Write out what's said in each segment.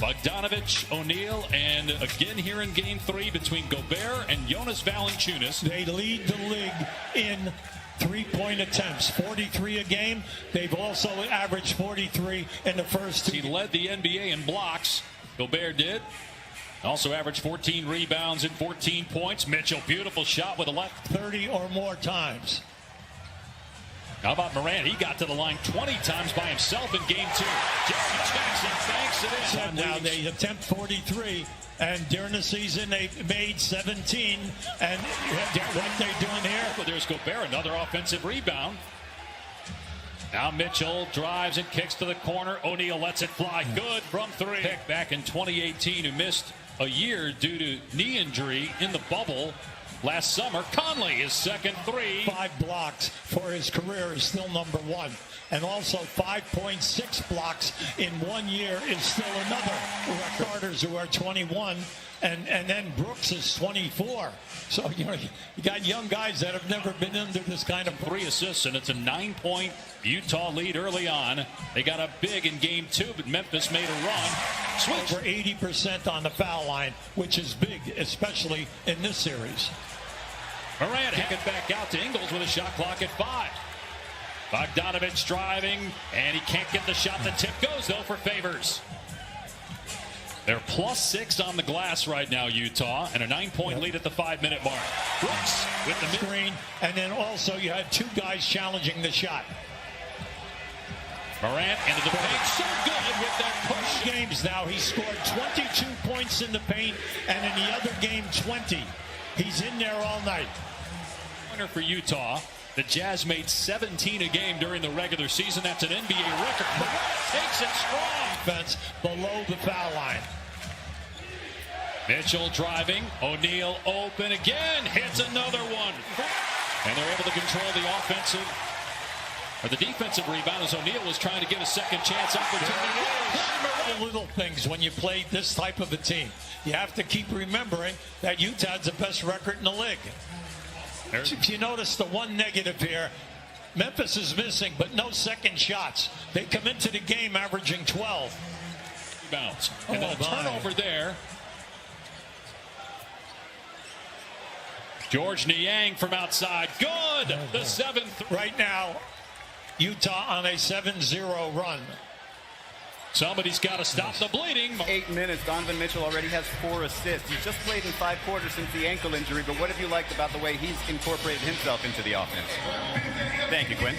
Bogdanovic, O'Neale, and again here in Game 3 between Gobert and Jonas Valanciunas. They lead the league in three-point attempts, 43 a game. They've also averaged 43 in the first two. He led the NBA in blocks. Gobert did. Also averaged 14 rebounds and 14 points. Mitchell, beautiful shot with a left. 30 or more times. How about Morant? He got to the line 20 times by himself in Game 2. Jaren Jackson banks it in. Now they attempt 43, and during the season they made 17. And what they're doing here? But there's Gobert, another offensive rebound. Now Mitchell drives and kicks to the corner. O'Neale lets it fly. Good from 3. Pick back in 2018, who missed a year due to knee injury in the bubble last summer. Conley, his second 3. 5 blocks for his career is still number 1. And also 5.6 blocks in 1 year is still another. Carters, who are 21, and then Brooks is 24. So you got young guys that have never been under this kind of 3 assists, and it's a 9-point Utah lead early on. They got up big in Game 2, but Memphis made a run. Switch. Over 80% on the foul line, which is big, especially in this series. Morant kick it back out to Ingles with a shot clock at 5. Bogdanovic driving, and he can't get the shot. The tip goes, though, for Favors. They're +6 on the glass right now, Utah, and a 9-point lead at the 5-minute mark. Brooks with the screen, and then also you had 2 guys challenging the shot. Morant into the paint, so good with that push. Games now, he scored 22 points in the paint, and in the other game, 20. He's in there all night. Winner for Utah. The Jazz made 17 a game during the regular season. That's an NBA record. Morant takes it strong. Defense below the foul line. Mitchell driving. O'Neale open again. Hits another one. And they're able to control the offensive, or the defensive rebound, as O'Neale was trying to get a second chance opportunity. Little things when you play this type of a team. You have to keep remembering that Utah's the best record in the league. If you notice the one negative here, Memphis is missing, but no second shots. They come into the game averaging 12. Bounce. And a turnover there. George Niang from outside. Good. The 7th. Right now, Utah on a 7-0 run. Somebody's got to stop the bleeding. 8 minutes. Donovan Mitchell already has 4 assists. He's just played in 5 quarters since the ankle injury, but what have you liked about the way he's incorporated himself into the offense? Thank you, Quinn.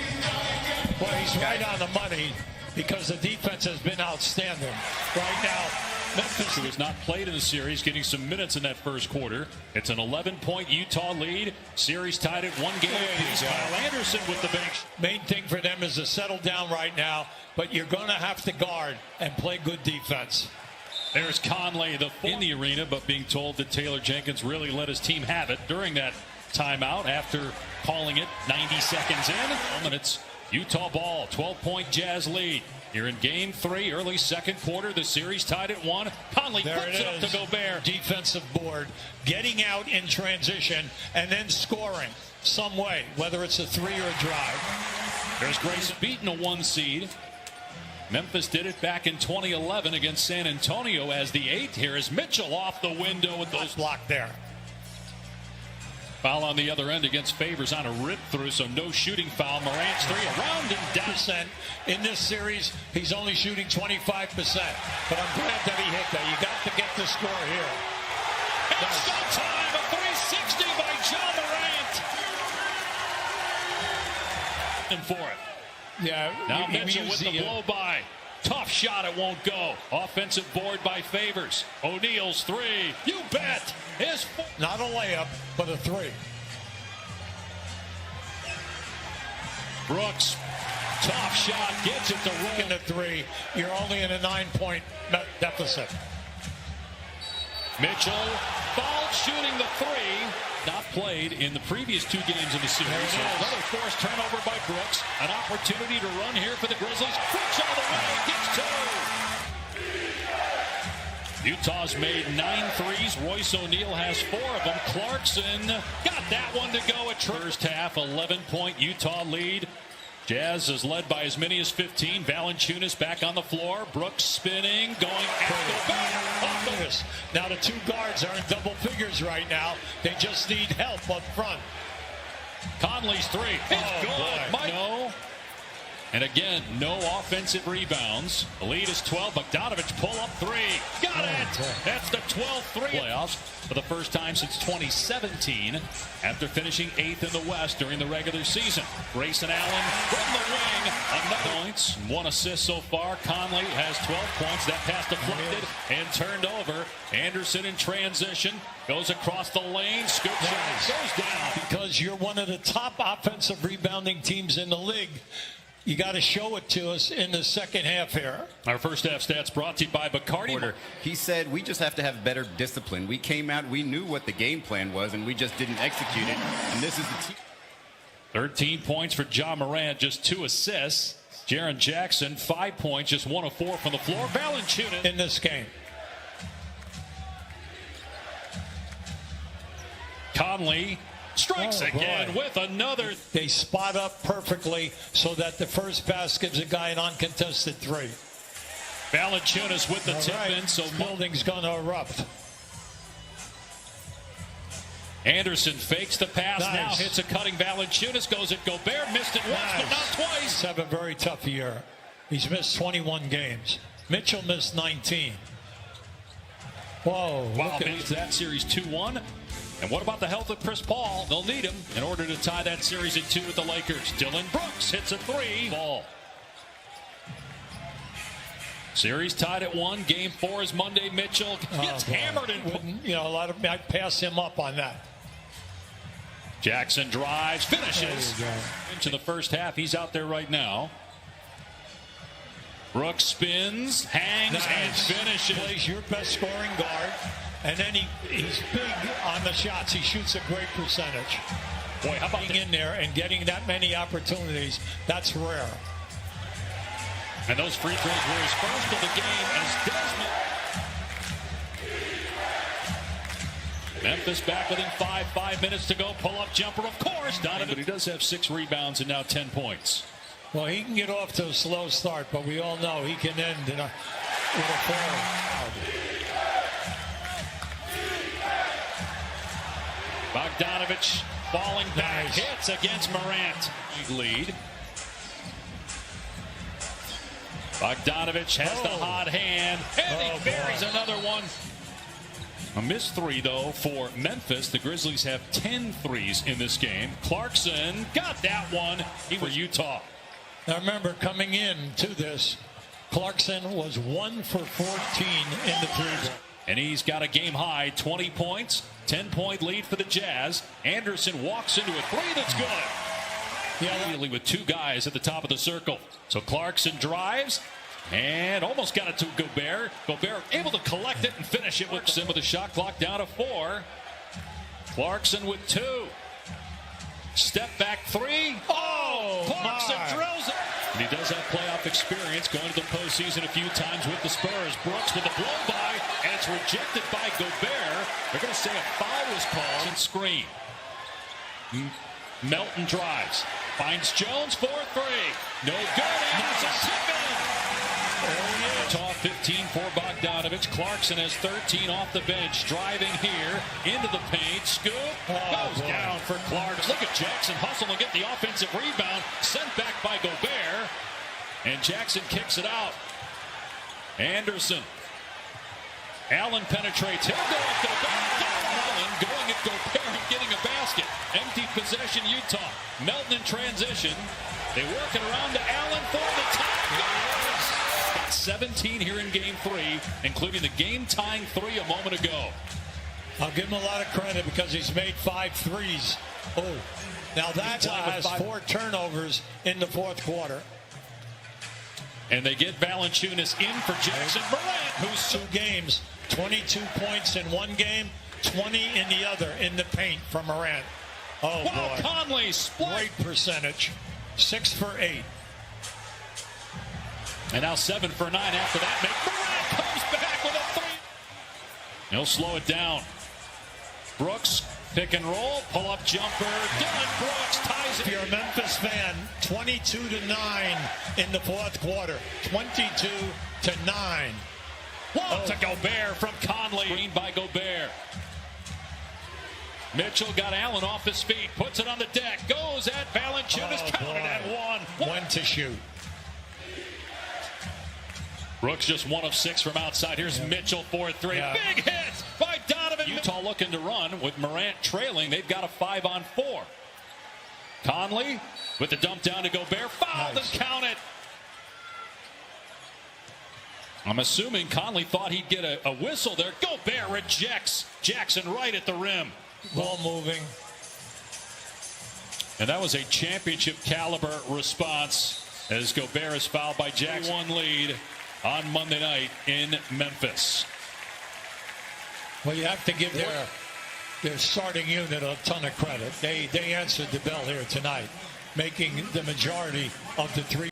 Well, he's right on the money because the defense has been outstanding. Right now, Memphis, who has not played in the series, getting some minutes in that first quarter. It's an 11-point Utah lead. Series tied at 1 game apiece. Kyle Anderson with the bench. Main thing for them is to settle down right now, but you're going to have to guard and play good defense. There's Conley in the arena, but being told that Taylor Jenkins really let his team have it during that timeout after calling it 90 seconds in. And it's Utah ball, 12-point Jazz lead. Here in Game 3, early second quarter, the series tied at 1. Conley flips it up to Gobert. Defensive board, getting out in transition, and then scoring some way, whether it's a 3 or a drive. There's Grayson beating a 1 seed. Memphis did it back in 2011 against San Antonio as the 8th. Here is Mitchell off the window with those blocked there. Foul on the other end against Favors on a rip through, so no shooting foul. Morant's 3 around and down. In this series, he's only shooting 25%. But I'm glad that he hit that. You got to get the score here. It's no time. A 360 by John Morant. And for it. Yeah. Now Mitchell with the blow by. Tough shot, it won't go. Offensive board by Favors. O'Neale's 3. You bet. His 4. Not a layup, but a 3. Brooks, tough shot, gets it to roll. In the 3, you're only in a 9-point deficit. Mitchell, foul shooting the 3. Not played in the previous 2 games of the series. So another forced turnover by Brooks. An opportunity to run here for the Grizzlies. Brooks all the way, gets 2. Utah's made 9 threes. Royce O'Neale has 4 of them. Clarkson got that one to go at first half. 11-point Utah lead. Jazz is led by as many as 15. Valanciunas back on the floor. Brooks spinning, going at Gobert. two guards are in double figures right now. They just need help up front. Conley's three. It's good. Boy. No. And again, no offensive rebounds. The lead is 12. Bogdanovic pull up three. Got it. That's the 12-3 playoffs for the first time since 2017 after finishing 8th in the West during the regular season. Grayson Allen from the wing. Another points. 1 assist so far. Conley has 12 points. That pass deflected and turned over. Anderson in transition. Goes across the lane. Scoop shot. Goes down. Because you're one of the top offensive rebounding teams in the league. You got to show it to us in the second half here. Our first half stats brought to you by Bacardi. He said, we just have to have better discipline. We came out, we knew what the game plan was, and we just didn't execute it. And this is the team. 13 points for Ja Morant, just 2 assists. Jaren Jackson, 5 points, just 1 of 4 from the floor. Valanciunas in this game. Conley strikes again with another. They spot up perfectly so that the first pass gives a guy an uncontested three. Valanciunas with the tip-in, so building's going to erupt. Anderson fakes the pass, now hits a cutting Valanciunas, goes at Gobert, missed it once, but not twice. He's having a very tough year. He's missed 21 games. Mitchell missed 19. Whoa. Wow, makes that series 2-1. And what about the health of Chris Paul? They'll need him in order to tie that series at 2 with the Lakers. Dillon Brooks hits a 3. Ball. Series tied at 1. Game 4 is Monday. Mitchell gets hammered. A lot of I'd pass him up on that. Jackson drives, finishes. Into the first half. He's out there right now. Brooks spins, hangs, and finishes. Plays your best scoring guard. And then he's big on the shots. He shoots a great percentage. Boy, how about being in there and getting that many opportunities? That's rare. And those free throws were his first of the game as Desmond. Memphis back within 5 minutes to go. Pull-up jumper, of course. Donovan, but he does have 6 rebounds and now 10 points. Well, he can get off to a slow start, but we all know he can end with a 4. Bogdanovic falling back, hits against Morant. Lead. Bogdanovic has the hot hand, and he buries another one. A missed 3, though, for Memphis. The Grizzlies have 10 threes in this game. Clarkson got that one. He was Utah. Now, remember, coming in to this, Clarkson was 1 for 14 in the three. And he's got a game high, 20 points, 10-point lead for the Jazz. Anderson walks into a 3 that's good. Immediately with 2 guys at the top of the circle. So Clarkson drives and almost got it to Gobert. Gobert able to collect it and finish it with a shot clock down to 4. Clarkson with 2. Step back 3. Clarkson drills it. And he does have playoff experience going to the postseason a few times with the Spurs. Brooks with a blow by, and it's rejected by Gobert. They're going to say a foul was called and screen. Melton drives, finds Jones for 3. No good. Anderson tip-in. Utah 15 for Bogdanovic. Clarkson has 13 off the bench. Driving here into the paint. Scoop goes down for Clarkson. Look at Jackson hustle and get the offensive rebound. Sent back by Gobert. And Jackson kicks it out. Anderson. Allen penetrates. He'll go up to the basket. Allen going at Gobert and getting a basket. Empty possession, Utah. Melton in transition. They work it around to Allen for the tie. 17 here in game 3, including the game-tying 3 a moment ago. I'll give him a lot of credit because he's made 5 threes. Now that has 4 turnovers in the fourth quarter. And they get Valanciunas in for Jackson Morant, who's 2 games, 22 points in one game, 20 in the other in the paint from Morant. Boy. Conley split. Great percentage. 6 for 8. And now 7 for 9 after that. Morant comes back with a 3. He'll slow it down. Brooks, pick and roll, pull-up jumper. Dillon Brooks ties it. If you're a Memphis fan, 22-9 in the fourth quarter. 22-9. Lob to Gobert from Conley. Screen by Gobert. Mitchell got Allen off his feet, puts it on the deck, goes at Valanciunas, counted at one. When to shoot. Brooks just 1 of 6 from outside. Here's Mitchell for 3. Big hit by Donovan. Utah looking to run with Morant trailing. They've got a 5-on-4. Conley with the dump down to Gobert. Fouled and counted. I'm assuming Conley thought he'd get a whistle there. Gobert rejects Jackson right at the rim. Ball moving. And that was a championship caliber response as Gobert is fouled by Jackson. 1 lead on Monday night in Memphis. Well, you have to give their starting unit a ton of credit. They answered the bell here tonight, making the majority of the 3